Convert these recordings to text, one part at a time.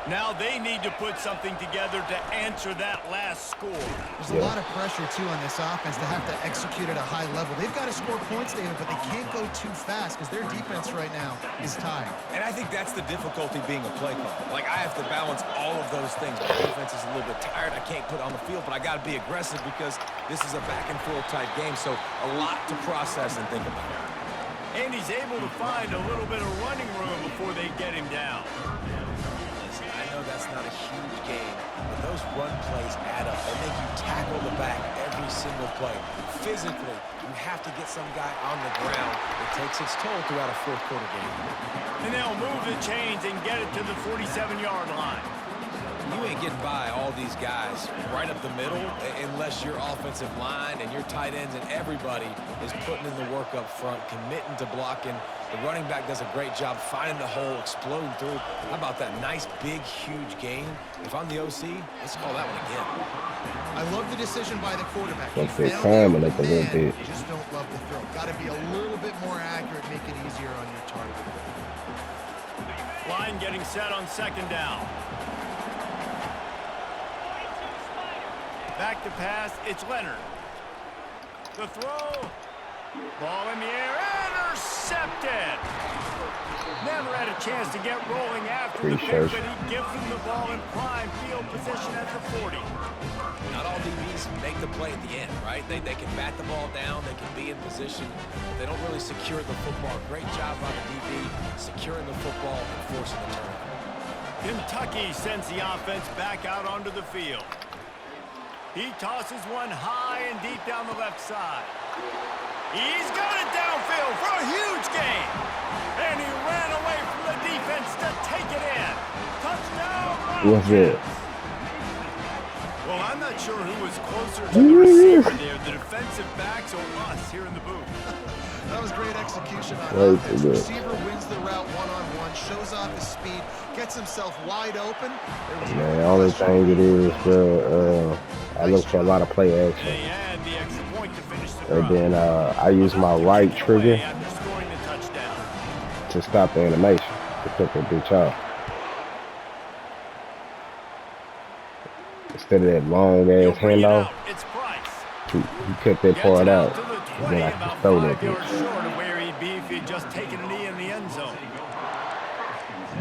Now they need to put something together to answer that last score. There's a lot of pressure, too, on this offense to have to execute at a high level. They've got to score points, David, but they can't go too fast because their defense right now is tired. And I think that's the difficulty being a play caller. Like, I have to balance all of those things. My defense is a little bit tired. I can't put on the field, but I got to be aggressive because this is a back-and-forth type game, so a lot to process and think about. And he's able to find a little bit of running room before they get him down. I know that's not a huge game, but those run plays add up. They make you tackle the back every single play. Physically, you have to get some guy on the ground. It takes its toll throughout a fourth quarter game. And they'll move the chains and get it to the 47-yard line. You ain't getting by all these guys right up the middle unless your offensive line and your tight ends and everybody is putting in the work up front, committing to blocking. The running back does a great job finding the hole, exploding through. How about that nice, big, huge gain? If I'm the OC, let's call that one again. I love the decision by the quarterback. Take their time and like a little bit. Just don't love the throw. Got to be a little bit more accurate, make it easier on your target. Line getting set on second down. Back to pass, it's Leonard. The throw. Ball in the air, intercepted. Never had a chance to get rolling after the pick, but he gives him the ball in prime field position at the 40. Not all DBs make the play at the end, right? They can bat the ball down, they can be in position, but they don't really secure the football. Great job by the DB securing the football and forcing the turnover. Kentucky sends the offense back out onto the field. He tosses one high and deep down the left side. He's got it downfield for a huge gain. And he ran away from the defense to take it in. Touchdown. What's it? Well, I'm not sure who was closer to the receiver there, the defensive backs or us here in the booth. That was great execution on offense. Receiver wins the route one-on-one, shows off his speed, gets himself wide open. Man, the only thing it is, bro, I look for a lot of play action. And then I use my right trigger to stop the animation, to cut that bitch off. Instead of that long ass handoff, he cut that part out. And then I can throw that bitch.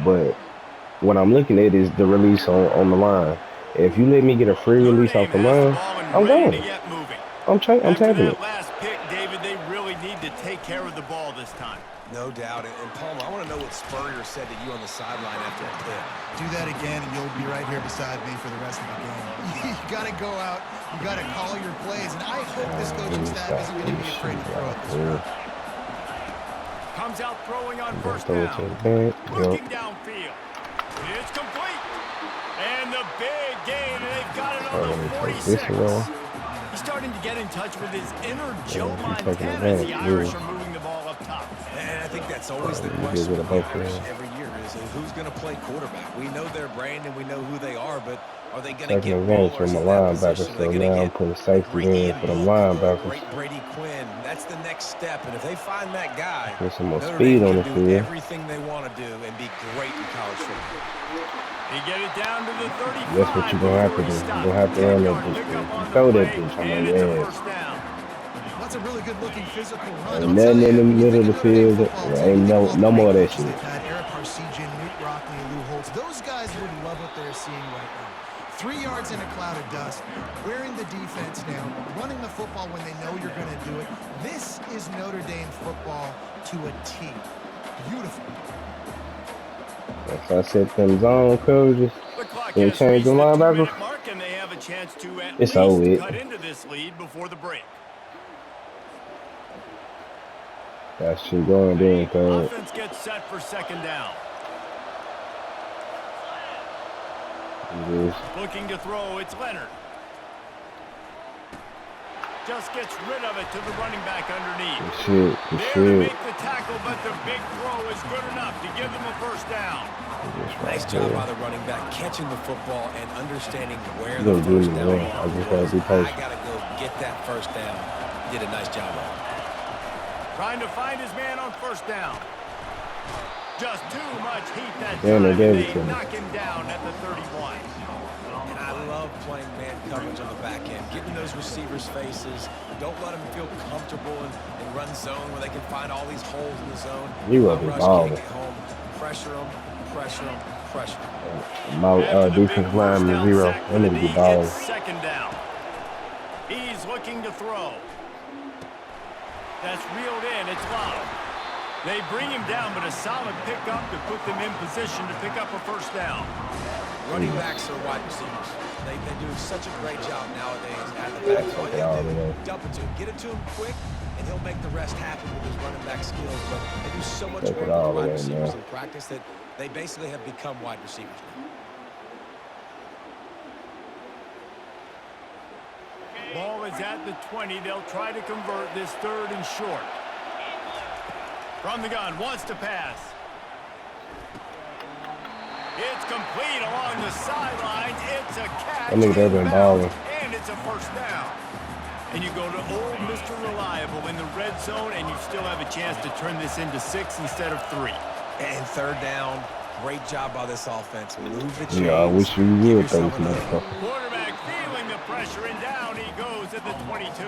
But what I'm looking at is the release on the line. If you let me get a free release off the line, I'm going. I'm tapping it. Last pick, David, they really need to take care of the ball this time. No doubt. And Palmer, I want to know what Spurrier said to you on the sideline after a pick. Do that again, and you'll be right here beside me for the rest of the game. You got to go out. You got to call your plays. And I hope this coaching staff isn't going to be afraid to throw it this way. Comes out throwing on first down. Looking downfield. It's complete. And the big gain, and they've got it on the 46. He's starting to get in touch with his inner Joe Montana as the Irish are moving the ball up top. And I think that's always the question with the Irish every year is who's going to play quarterback. We know their brand and we know who they are, but are they going to get ballers from the in that linebackers? position? So now I'm putting safety in for the linebackers. Great Brady Quinn. That's the next step. And if they find that guy, get some more Notre speed Dame on the can field. do everything they want to do and be great in college football. He get it down to the 35. That's what you're going to have to do. You're going to have to run that bitch. Throw that bitch on your ass. That's a really good-looking physical run. Ain't nothing in the middle of the field. Ain't no more of that shit. Eric Parsegian, Newt Rockley, Lou Holtz. Those guys would love what they're seeing right now. 3 yards in a cloud of dust, wearing the defense down, running the football when they know you're going to do it. This is Notre Dame football to a T. Beautiful. If I set them zone coverages and change the linebackers, it's over. Cut into this lead before the break. That shit going down, cuz. Offense gets set for second down. Looking to throw, it's Leonard. Just gets rid of it to the running back underneath. There to make the tackle, but the big throw is good enough to give them a first down. Nice job by the running back catching the football and understanding where the first down was. I got to go get that first down. He did a nice job of it. Trying to find his man on first down. Just too much heat that Yeah, time. they gave it They to him. knock him down at the 31. And I love playing man coverage on the back end, getting those receivers' faces. Don't let them feel comfortable in run zone where they can find all these holes in the zone. He wasn't Rush balling. can't get home. Pressure them, pressure them, pressure them. My After the big defensive first lineman down 0. sack That for the nigga D, be balling. it's second down. He's looking to throw. That's reeled in. It's loud. They bring him down, but a solid pickup to put them in position to pick up a first down. Running backs are wide receivers. They do such a great job nowadays at the back. All you have to do, dump it to him. Get it to him quick, and he'll make the rest happen with his running back skills. But they do so much Take work it with all the wide the way, receivers man. in practice that they basically have become wide receivers now. Ball is at the 20. They'll try to convert this third and short. From the gun, wants to pass. It's complete along the sidelines. It's a catch. I think they've been balling. And it's a first down. And you go to old Mr. Reliable in the red zone, and you still have a chance to turn this into 6 instead of 3. And third down, great job by this offense. Move the chains. Yeah, I wish you Give would yourself think another. so. Quarterback feeling the pressure, and down he goes at the 22.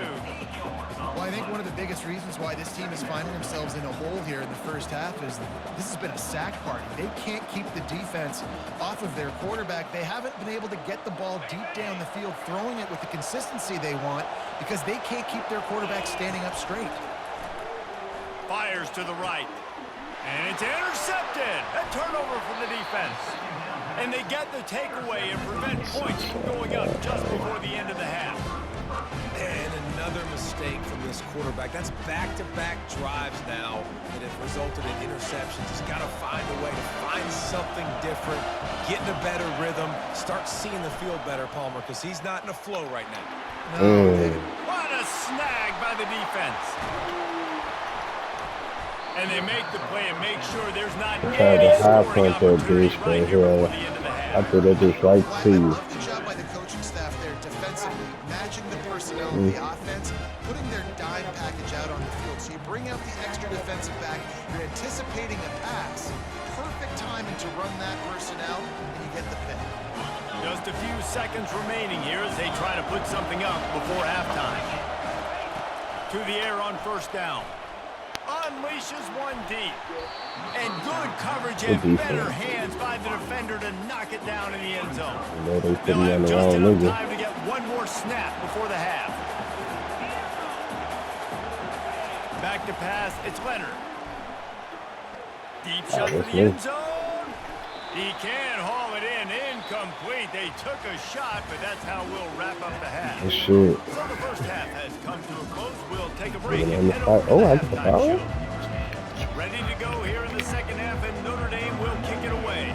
Well, I think one of the biggest reasons why this team is finding themselves in a hole here in the first half is this has been a sack party. They can't keep the defense off of their quarterback. They haven't been able to get the ball deep down the field, throwing it with the consistency they want because they can't keep their quarterback standing up straight. Fires to the right. And it's intercepted. A turnover from the defense. And they get the takeaway and prevent points from going up just before the end of the half. And another mistake from this quarterback. That's back-to-back drives now that have resulted in interceptions. He's got to find a way to find something different, get in a better rhythm, start seeing the field better, Palmer, because he's not in a flow right now. What a snag by the defense. And they make the play and make sure there's not Tried any to high scoring punch that opportunity bitch, right but here before yeah, the end of the I half. threw that bitch right Well, to I you. love the job by the coaching staff there defensively, matching the personnel of the offense, putting their dime package out on the field. So you bring out the extra defensive back, you're anticipating a pass. Perfect timing to run that personnel, and you get the pick. Just a few seconds remaining here as they try to put something up before halftime. To the air on first down. Unleashes one deep. And good coverage and better hands by the defender to knock it down in the end zone. You know, they put They'll me on have the just wrong enough nigga. time to get one more snap before the half. Back to pass. It's Leonard. Deep shot for that's the me. end zone. He can haul it in. Incomplete. They took a shot, but that's how we'll wrap up the half. This shit. So the first half has come to a close. We'll take a break Really and on the head fight. over to Oh, the I get the halftime foul? show. Ready to go here in the second half, and Notre Dame will kick it away.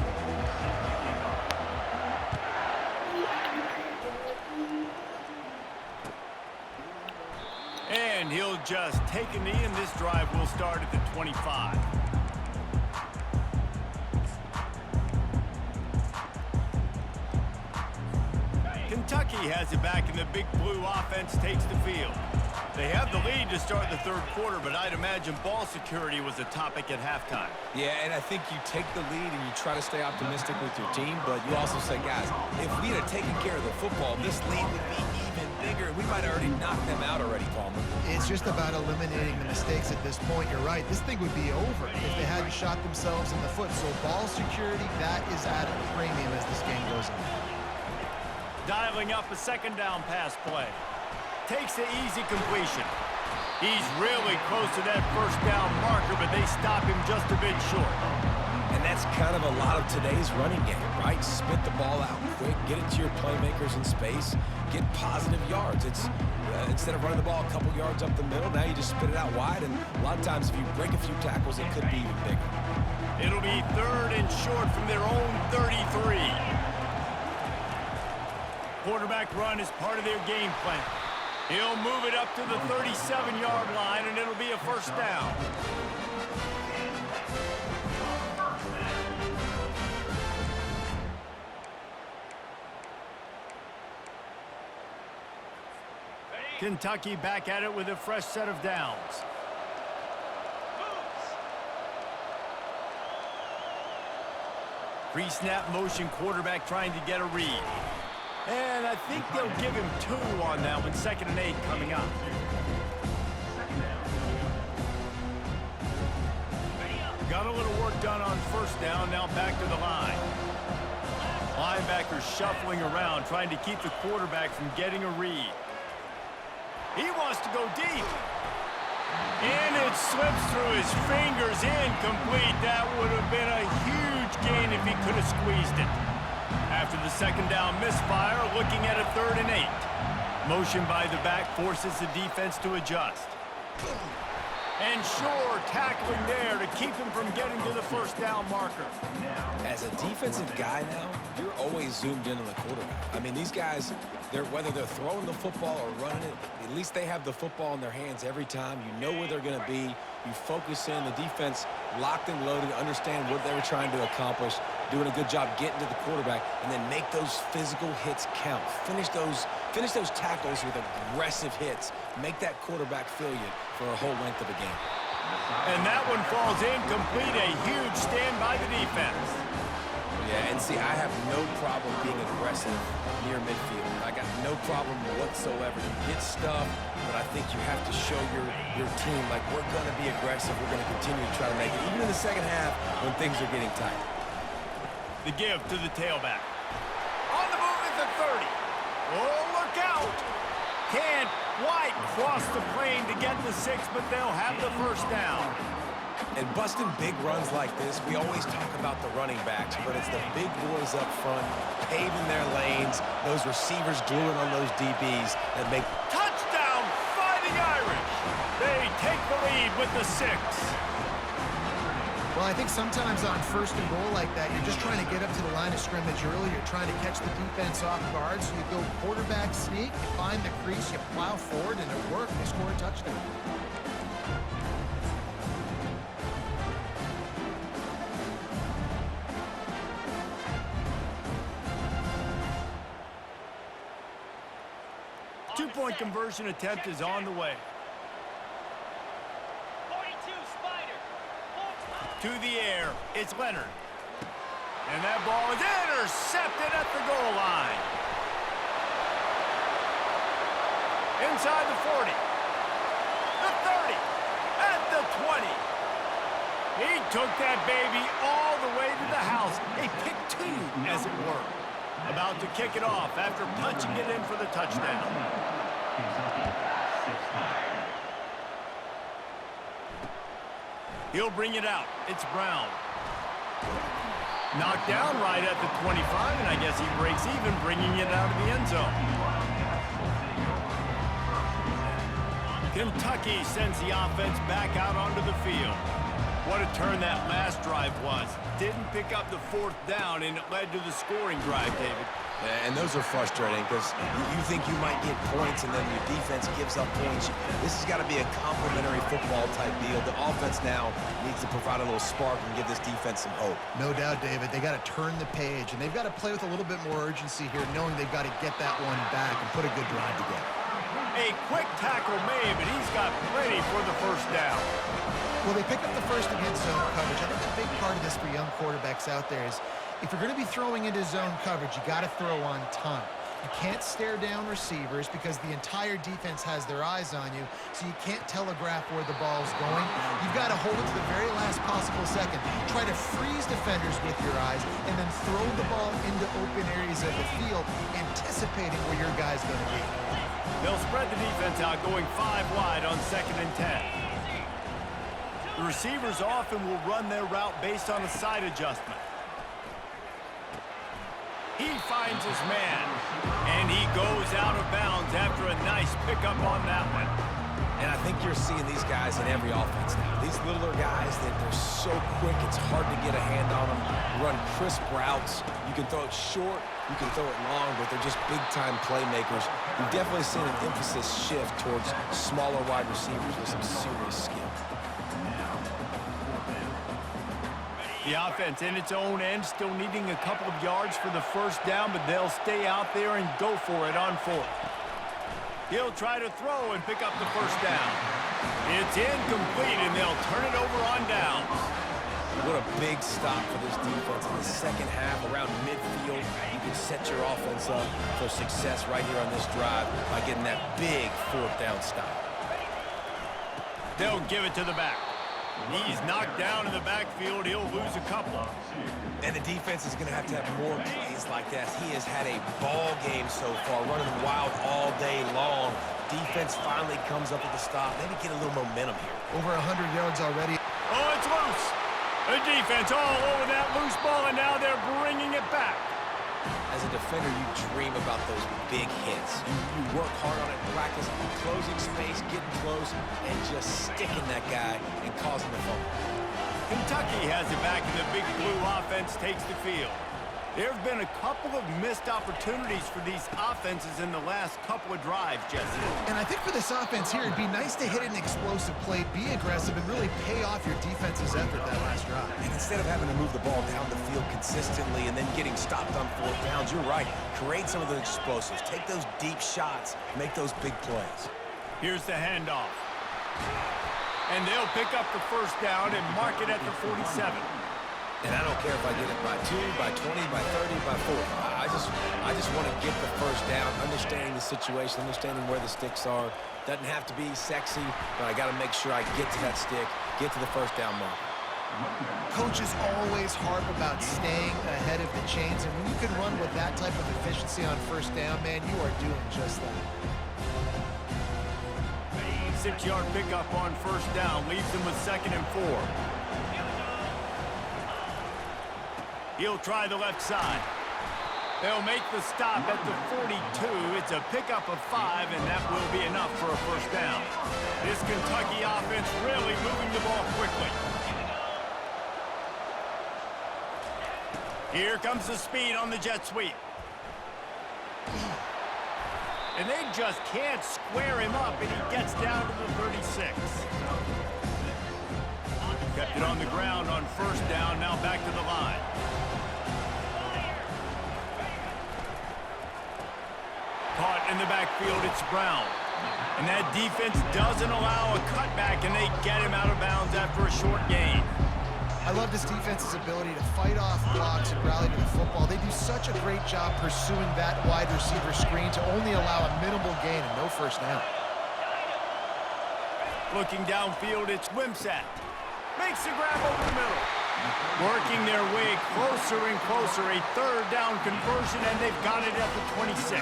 And he'll just take a knee, and this drive will start at the 25. Kentucky has it back, and the Big Blue offense takes the field. They have the lead to start the third quarter, but I'd imagine ball security was a topic at halftime. Yeah, and I think you take the lead and you try to stay optimistic with your team, but you also say, guys, if we had taken care of the football, this lead would be even bigger. We might have already knocked them out already, Palmer. It's just about eliminating the mistakes at this point. You're right. This thing would be over if they hadn't shot themselves in the foot. So ball security, that is at a premium as this game goes on. Dialing up a second down pass play. Takes the easy completion. He's really close to that first down marker, but they stop him just a bit short. And that's kind of a lot of today's running game, right? Spit the ball out quick, get it to your playmakers in space, get positive yards. It's instead of running the ball a couple yards up the middle, now you just spit it out wide, and a lot of times if you break a few tackles, it could be even bigger. It'll be third and short from their own 33. Quarterback run is part of their game plan. He'll move it up to the 37-yard line, and it'll be a first down. Kentucky back at it with a fresh set of downs. Pre-snap motion quarterback trying to get a read. And I think they'll give him 2 on that one. 2nd and 8 coming up. Got a little work done on 1st down. Now back to the line. Linebackers shuffling around, trying to keep the quarterback from getting a read. He wants to go deep. And it slips through his fingers, incomplete. That would have been a huge gain if he could have squeezed it. After the 2nd down misfire, looking at a 3rd and 8. Motion by the back forces the defense to adjust. And sure, tackling there to keep him from getting to the 1st down marker. As a defensive guy now, you're always zoomed in on the quarterback. I mean, these guys, whether they're throwing the football or running it, at least they have the football in their hands every time. You know where they're going to be. You focus in. The defense locked and loaded, understand what they were trying to accomplish, doing a good job getting to the quarterback, and then make those physical hits count. Finish those tackles with aggressive hits. Make that quarterback feel you for a whole length of a game. And that one falls incomplete. A huge stand by the defense. Yeah, and see, I have no problem being aggressive near midfield. I got no problem whatsoever. You get stuff, but I think you have to show your team, like, we're going to be aggressive. We're going to continue to try to make it, even in the 2nd half when things are getting tight. The give to the tailback. On the move at the 30. Oh, look out. Can't quite cross the plane to get the 6, but they'll have the 1st down. And busting big runs like this, we always talk about the running backs, but it's the big boys up front, paving their lanes, those receivers gluing on those DBs that make... Touchdown, Fighting Irish! They take the lead with the 6. Well, I think sometimes on 1st and goal like that, you're just trying to get up to the line of scrimmage early. You're trying to catch the defense off guard. So you go quarterback sneak, you find the crease, you plow forward, and it worked. They score a touchdown. Two-point conversion attempt is on the way. 42 Spider. To the air, it's Leonard. And that ball is intercepted at the goal line. Inside the 40. The 30. At the 20. He took that baby all the way to the house. A pick 2, as it were. About to kick it off after punching it in for the touchdown. He'll bring it out. It's Brown. Knocked down right at the 25, and I guess he breaks even, bringing it out of the end zone. Kentucky sends the offense back out onto the field. What a turn that last drive was. Didn't pick up the 4th down, and it led to the scoring drive, David. And those are frustrating because you think you might get points and then your defense gives up points. This has got to be a complementary football type deal. The offense now needs to provide a little spark and give this defense some hope. No doubt, David. They got to turn the page, and they've got to play with a little bit more urgency here, knowing they've got to get that one back and put a good drive together. A quick tackle made, but he's got plenty for the 1st down. Well, they pick up the 1st against zone coverage. I think a big part of this for young quarterbacks out there is if you're going to be throwing into zone coverage, you got to throw on time. You can't stare down receivers because the entire defense has their eyes on you, so you can't telegraph where the ball's going. You've got to hold it to the very last possible second. Try to freeze defenders with your eyes and then throw the ball into open areas of the field, anticipating where your guy's going to be. They'll spread the defense out, going 5 wide on 2nd and 10. The receivers often will run their route based on a side adjustment. He finds his man, and he goes out of bounds after a nice pickup on that one. And I think you're seeing these guys in every offense now. These littler guys, they're so quick, it's hard to get a hand on them. Run crisp routes. You can throw it short, you can throw it long, but they're just big-time playmakers. We've definitely seen an emphasis shift towards smaller wide receivers with some serious skill. The offense in its own end, still needing a couple of yards for the 1st down, but they'll stay out there and go for it on 4th. He'll try to throw and pick up the 1st down. It's incomplete, and they'll turn it over on downs. What a big stop for this defense in the second half. Around midfield, you can set your offense up for success right here on this drive by getting that big fourth down stop. They'll give it to the back. He's knocked down in the backfield. He'll lose a couple. And the defense is going to have more plays like that. He has had a ball game so far, running wild all day long. Defense finally comes up with the stop. Maybe get a little momentum here. Over 100 yards already. Oh, it's loose. The defense all over that loose ball, and now they're bringing it back. As a defender, you dream about those big hits. You work hard on it in practice, closing space, getting close, and just sticking that guy and causing the fumble. Kentucky has it back, and the Big Blue offense takes the field. There have been a couple of missed opportunities for these offenses in the last couple of drives, Jesse. And I think for this offense here, it'd be nice to hit an explosive play, be aggressive, and really pay off your defense's effort that last drive. And instead of having to move the ball down the field consistently and then getting stopped on fourth downs, you're right. Create some of those explosives. Take those deep shots. Make those big plays. Here's the handoff. And they'll pick up the first down and mark it at the 47. And I don't care if I get it by 2, by 20, by 30, by 4. I just want to get the first down, understanding the situation, understanding where the sticks are. Doesn't have to be sexy, but I got to make sure I get to that stick, get to the first down mark. Coaches always harp about staying ahead of the chains, and when you can run with that type of efficiency on first down, man, you are doing just that. 6-yard pickup on first down leaves them with 2nd and 4. He'll try the left side. They'll make the stop at the 42. It's a pickup of 5, and that will be enough for a first down. This Kentucky offense really moving the ball quickly. Here comes the speed on the jet sweep. And they just can't square him up, and he gets down to the 36. Kept it on the ground on first down, now back to the line. Caught in the backfield, it's Brown. And that defense doesn't allow a cutback, and they get him out of bounds after a short gain. I love this defense's ability to fight off blocks and rally to the football. They do such a great job pursuing that wide receiver screen to only allow a minimal gain and no first down. Looking downfield, it's Wimsatt. Makes the grab over the middle. Working their way closer and closer. A third down conversion, and they've got it at the 26.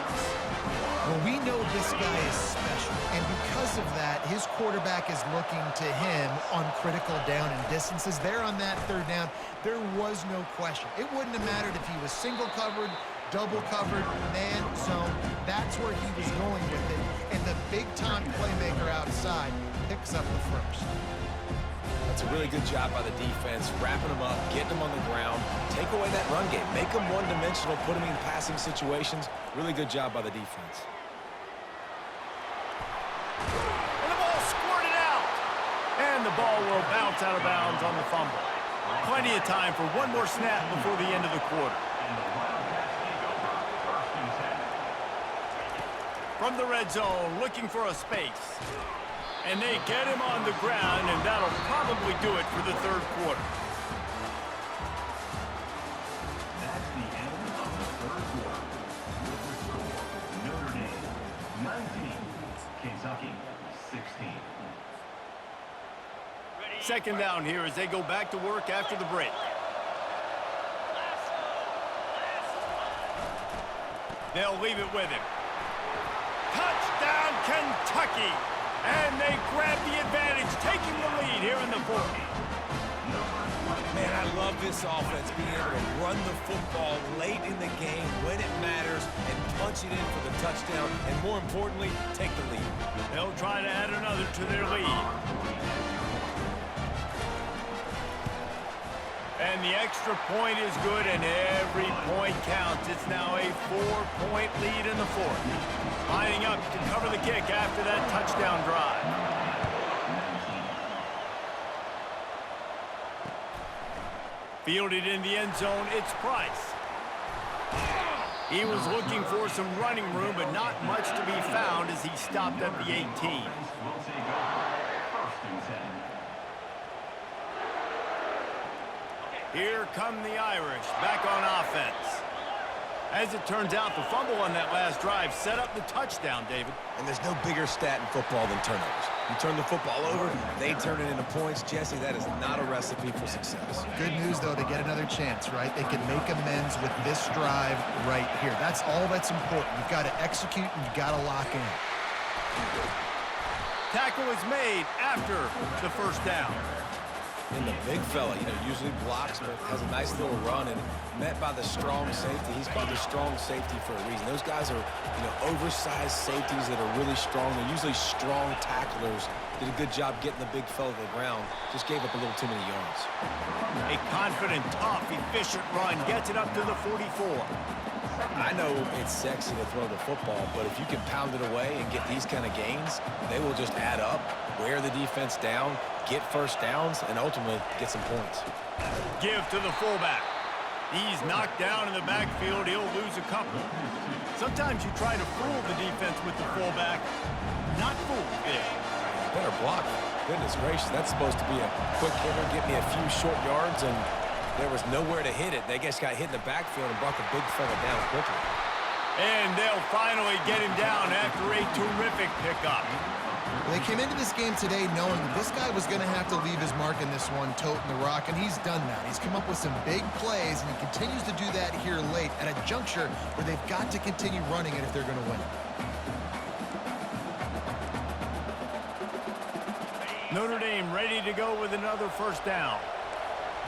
Well, we know this guy is special, and because of that, his quarterback is looking to him on critical down and distances. There on that third down, there was no question. It wouldn't have mattered if he was single covered, double covered, man zone. That's where he was going with it, and the big-time playmaker outside picks up the first. That's a really good job by the defense, wrapping them up, getting them on the ground, take away that run game, make them one-dimensional, put them in passing situations. Really good job by the defense. And the ball squirted out. And the ball will bounce out of bounds on the fumble. Plenty of time for one more snap before the end of the quarter. From the red zone, looking for a space. And they get him on the ground, and that'll probably do it for the third quarter. That's the end of the third quarter. Notre Dame, 19. Kentucky, 16. Second down here as they go back to work after the break. They'll leave it with him. Touchdown, Kentucky! And they grab the advantage, taking the lead here in the fourth. Man, I love this offense, being able to run the football late in the game when it matters and punch it in for the touchdown, and more importantly, take the lead. They'll try to add another to their lead. And the extra point is good, and every point counts. It's now a 4-point lead in the fourth. Lining up to cover the kick after that touchdown drive. Fielded in the end zone, it's Price. He was looking for some running room, but not much to be found as he stopped at the 18. Here come the Irish back on offense. As it turns out, the fumble on that last drive set up the touchdown, David. And there's no bigger stat in football than turnovers. You turn the football over, they turn it into points. Jesse, that is not a recipe for success. Good news, though, to get another chance, right? They can make amends with this drive right here. That's all that's important. You've got to execute and you've got to lock in. Tackle is made after the first down. And the big fella, usually blocks, but has a nice little run, and met by the strong safety. He's called the strong safety for a reason. Those guys are, oversized safeties that are really strong. They're usually strong tacklers. Did a good job getting the big fella to the ground. Just gave up a little too many yards. A confident, tough, efficient run gets it up to the 44. I know it's sexy to throw the football, but if you can pound it away and get these kind of gains, they will just add up, wear the defense down, get first downs, and ultimately get some points. Give to the fullback. He's knocked down in the backfield. He'll lose a couple. Sometimes you try to fool the defense with the fullback. Not fool there. Better block. Goodness gracious, that's supposed to be a quick hitter, get me a few short yards, and there was nowhere to hit it. They just got hit in the backfield and brought the big fella down quickly. And they'll finally get him down after a terrific pickup. They came into this game today knowing that this guy was going to have to leave his mark in this one, toting the rock, and he's done that. He's come up with some big plays, and he continues to do that here late at a juncture where they've got to continue running it if they're going to win. Notre Dame ready to go with another first down.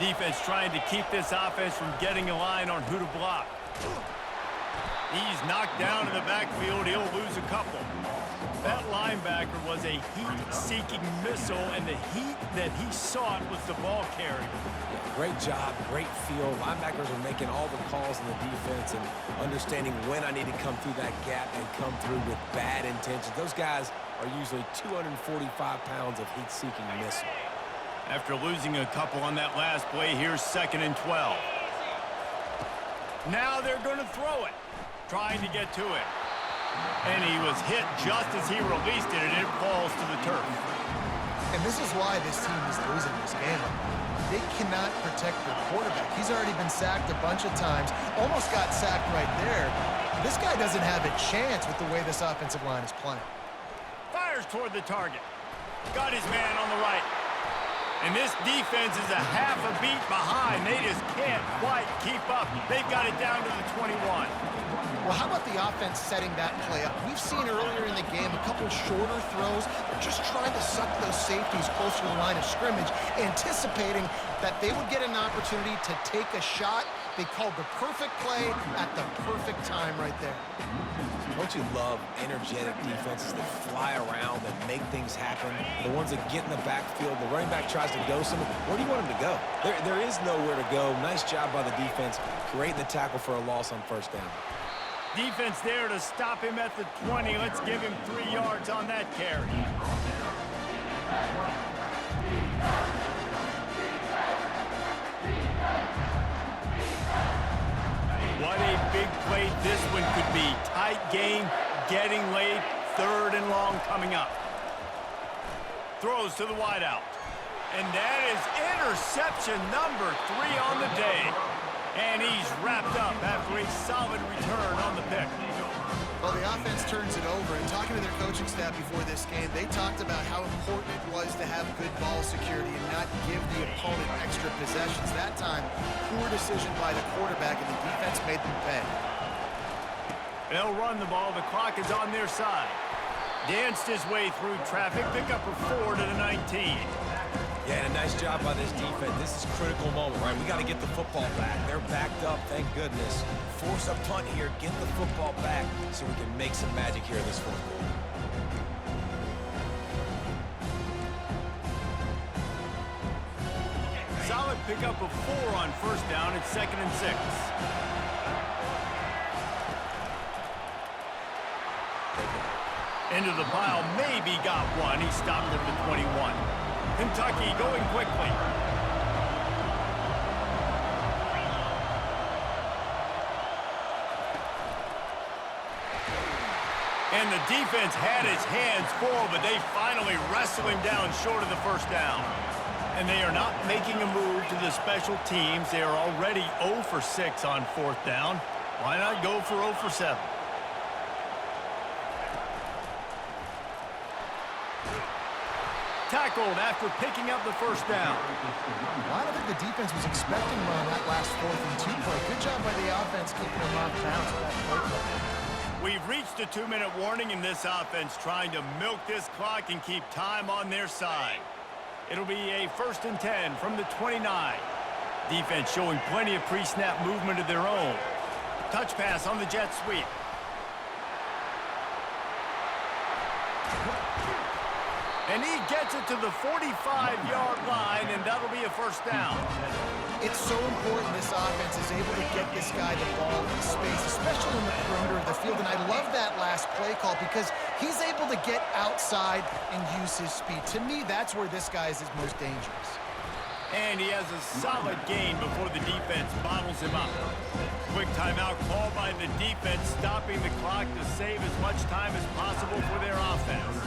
Defense trying to keep this offense from getting a line on who to block. He's knocked down in the backfield. He'll lose a couple. That linebacker was a heat-seeking missile, and the heat that he sought was the ball carrier. Yeah, great job, great feel. Linebackers are making all the calls in the defense and understanding when I need to come through that gap and come through with bad intentions. Those guys are usually 245 pounds of heat-seeking missile. After losing a couple on that last play, here's 2nd and 12. Now they're going to throw it, trying to get to it. And he was hit just as he released it, and it falls to the turf. And this is why this team is losing this game. They cannot protect their quarterback. He's already been sacked a bunch of times, almost got sacked right there. This guy doesn't have a chance with the way this offensive line is playing. Fires toward the target. Got his man on the right. And this defense is a half a beat behind. They just can't quite keep up. They've got it down to the 21. Well, how about the offense setting that play up? We've seen earlier in the game a couple shorter throws. They're just trying to suck those safeties closer to the line of scrimmage, anticipating that they would get an opportunity to take a shot. They called the perfect play at the perfect time right there. Don't you love energetic defenses that fly around, that make things happen? The ones that get in the backfield, the running back tries to go somewhere. Where do you want him to go? There is nowhere to go. Nice job by the defense, creating the tackle for a loss on first down. Defense there to stop him at the 20. Let's give him 3 yards on that carry. What a big play this one could be. Tight game, getting late, 3rd and long coming up. Throws to the wideout. And that is interception number 3 on the day. And he's wrapped up after a solid return on the pick. Well, the offense turns it over, and talking to their coaching staff before this game, they talked about how important it was to have good ball security and not give the opponent extra possessions. That time, poor decision by the quarterback, and the defense made them pay. They'll run the ball. The clock is on their side. Danced his way through traffic. Pick up a 4 to the 19. Yeah, and a nice job by this defense. This is a critical moment, right? We got to get the football back. They're backed up, thank goodness. Force a punt here, get the football back so we can make some magic here in this 4th quarter. Solid pickup of 4 on first down. It's 2nd and 6. Into the pile, maybe got one. He stopped at the 21. Kentucky going quickly. And the defense had his hands full, but they finally wrestle him down short of the first down. And they are not making a move to the special teams. They are already 0 for 6 on 4th down. Why not go for 0 for 7? Tackled after picking up the first down. Well, I don't think the defense was expecting him on that last 4th and 2 play. Good job by the offense keeping him off bounds with that play call. We've reached a 2-minute warning in this offense, trying to milk this clock and keep time on their side. It'll be a 1st and 10 from the 29. Defense showing plenty of pre-snap movement of their own. Touch pass on the jet sweep. And he gets it to the 45-yard line, and that'll be a 1st down. It's so important this offense is able to get this guy the ball in space, especially in the perimeter of the field. And I love that last play call because he's able to get outside and use his speed. To me, that's where this guy is his most dangerous. And he has a solid gain before the defense bottles him up. Quick timeout called by the defense, stopping the clock to save as much time as possible for their offense.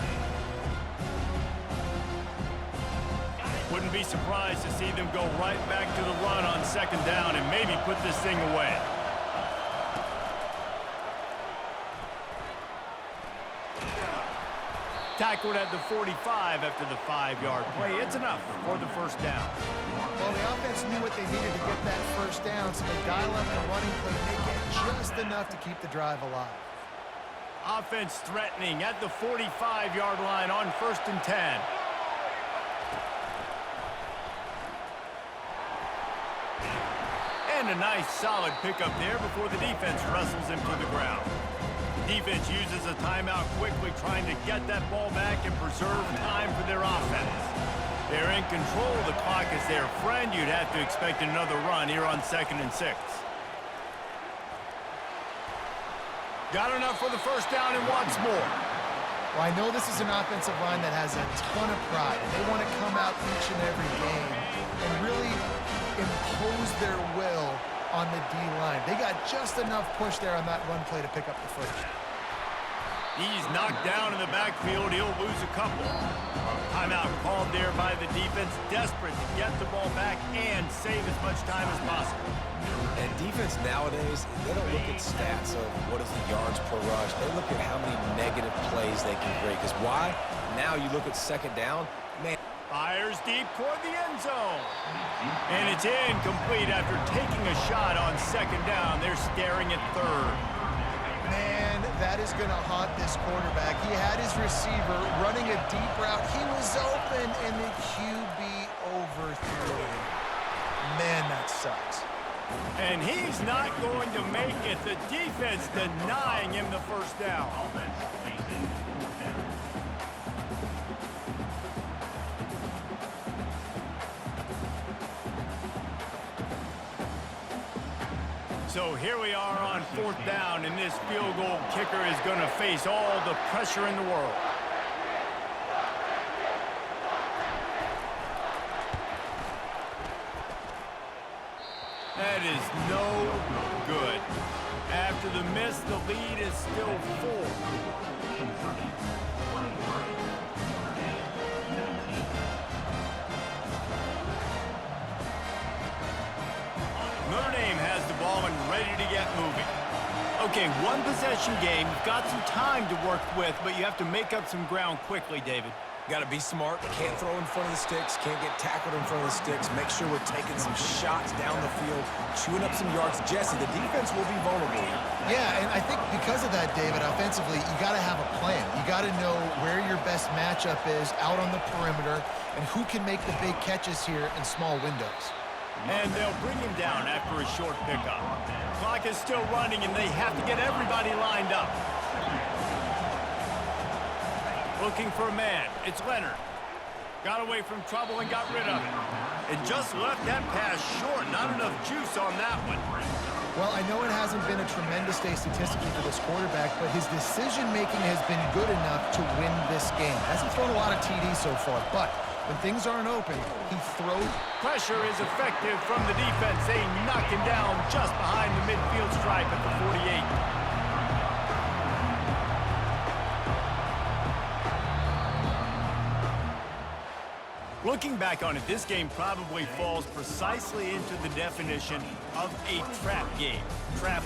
Wouldn't be surprised to see them go right back to the run on 2nd down and maybe put this thing away. Tackled at the 45 after the 5-yard play. It's enough for the 1st down. Well, the offense knew what they needed to get that 1st down, so they dial up the running play and they get just enough to keep the drive alive. Offense threatening at the 45-yard line on 1st and 10. And a nice solid pickup there before the defense wrestles him to the ground. Defense uses a timeout quickly, trying to get that ball back and preserve time for their offense. They're in control of the clock as their friend. You'd have to expect another run here on 2nd and 6. Got enough for the 1st down and wants more. Well, I know this is an offensive line that has a ton of pride. They want to come out each and every game and really impose their will on the D-line. They got just enough push there on that run play to pick up the 1st. He's knocked down in the backfield. He'll lose a couple. Timeout called there by the defense, desperate to get the ball back and save as much time as possible. And defense nowadays, they don't look at stats of what is the yards per rush. They look at how many negative plays they can create. Because why? Now you look at 2nd down, man. Fires deep toward the end zone. And it's incomplete after taking a shot on 2nd down. They're staring at 3rd. Man, that is going to haunt this quarterback. He had his receiver running a deep route. He was open, and the QB overthrew him. Man, that sucks. And he's not going to make it. The defense denying him the 1st down. So here we are on 4th down, and this field goal kicker is going to face all the pressure in the world. That is no good. After the miss, the lead is still 4. Notre Dame has the ball and ready to get moving. Okay, 1 possession game. You've got some time to work with, but you have to make up some ground quickly, David. Got to be smart. Can't throw in front of the sticks. Can't get tackled in front of the sticks. Make sure we're taking some shots down the field, chewing up some yards. Jesse, the defense will be vulnerable. Yeah, and I think because of that, David, offensively, you got to have a plan. You got to know where your best matchup is out on the perimeter and who can make the big catches here in small windows. And they'll bring him down after a short pickup. Clock is still running, and they have to get everybody lined up. Looking for a man. It's Leonard. Got away from trouble and got rid of it. And just left that pass short. Not enough juice on that one. Well, I know it hasn't been a tremendous day statistically for this quarterback, but his decision-making has been good enough to win this game. Hasn't thrown a lot of TDs so far, but when things aren't open, he throws. Pressure is effective from the defense. They knock him down just behind the midfield stripe at the 48. Looking back on it, this game probably falls precisely into the definition of a trap game. Trap